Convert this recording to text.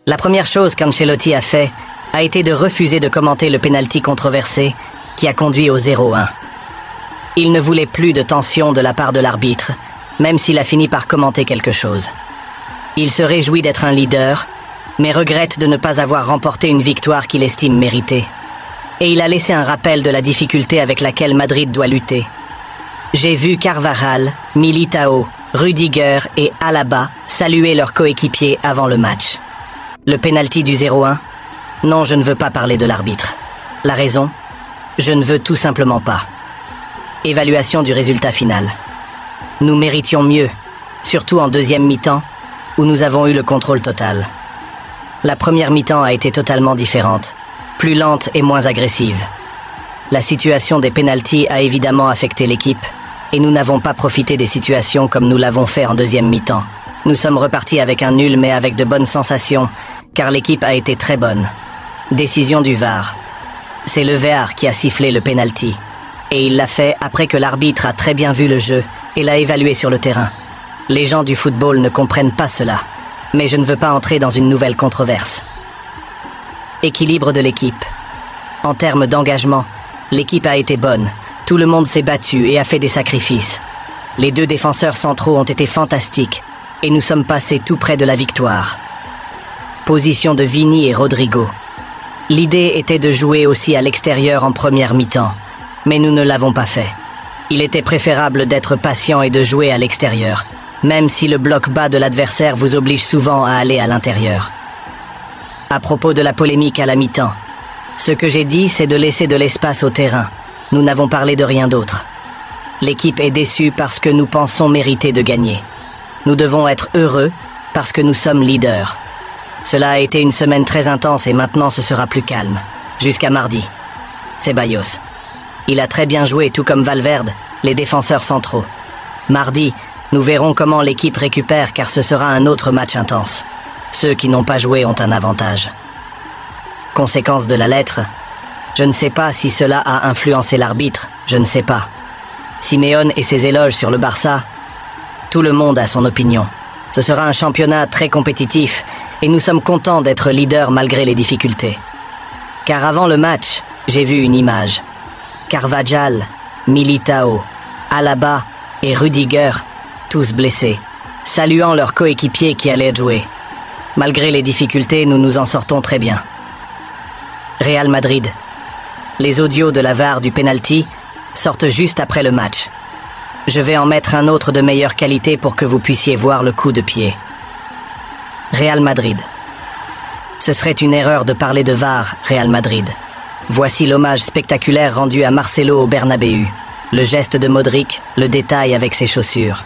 La première chose qu'Ancelotti a fait a été de refuser de commenter le pénalty controversé qui a conduit au 0-1. Il ne voulait plus de tension de la part de l'arbitre, même s'il a fini par commenter quelque chose. Il se réjouit d'être un leader, mais regrette de ne pas avoir remporté une victoire qu'il estime méritée. Et il a laissé un rappel de la difficulté avec laquelle Madrid doit lutter. J'ai vu Carvajal, Militao, Rudiger et Alaba saluer leurs coéquipiers avant le match. Le pénalty du 0-1? Non, je ne veux pas parler de l'arbitre. La raison? Je ne veux tout simplement pas. Évaluation du résultat final. Nous méritions mieux, surtout en deuxième mi-temps, où nous avons eu le contrôle total. La première mi-temps a été totalement différente, plus lente et moins agressive. La situation des pénaltys a évidemment affecté l'équipe, et nous n'avons pas profité des situations comme nous l'avons fait en deuxième mi-temps. Nous sommes repartis avec un nul mais avec de bonnes sensations, car l'équipe a été très bonne. Décision du VAR. C'est le VAR qui a sifflé le pénalty, et il l'a fait après que l'arbitre a très bien vu le jeu et l'a évalué sur le terrain. Les gens du football ne comprennent pas cela, mais je ne veux pas entrer dans une nouvelle controverse. Équilibre de l'équipe. En termes d'engagement, l'équipe a été bonne. Tout le monde s'est battu et a fait des sacrifices. Les deux défenseurs centraux ont été fantastiques, et nous sommes passés tout près de la victoire. Position de Vini et Rodrigo. L'idée était de jouer aussi à l'extérieur en première mi-temps, mais nous ne l'avons pas fait. Il était préférable d'être patient et de jouer à l'extérieur, même si le bloc bas de l'adversaire vous oblige souvent à aller à l'intérieur. À propos de la polémique à la mi-temps, ce que j'ai dit, c'est de laisser de l'espace au terrain. Nous n'avons parlé de rien d'autre. L'équipe est déçue parce que nous pensons mériter de gagner. Nous devons être heureux parce que nous sommes leaders. Cela a été une semaine très intense et maintenant ce sera plus calme. Jusqu'à mardi. Ceballos. Il a très bien joué, tout comme Valverde, les défenseurs centraux. Mardi, nous verrons comment l'équipe récupère car ce sera un autre match intense. Ceux qui n'ont pas joué ont un avantage. Conséquence de la lettre, je ne sais pas si cela a influencé l'arbitre, je ne sais pas. Simeone et ses éloges sur le Barça, tout le monde a son opinion. Ce sera un championnat très compétitif et nous sommes contents d'être leaders malgré les difficultés. Car avant le match, j'ai vu une image. Carvajal, Militao, Alaba et Rudiger, tous blessés, saluant leurs coéquipiers qui allaient jouer. Malgré les difficultés, nous nous en sortons très bien. Real Madrid. Les audios de la VAR du penalty sortent juste après le match. Je vais en mettre un autre de meilleure qualité pour que vous puissiez voir le coup de pied. Real Madrid. Ce serait une erreur de parler de VAR, Real Madrid. Voici l'hommage spectaculaire rendu à Marcelo au Bernabéu. Le geste de Modric, le détail avec ses chaussures.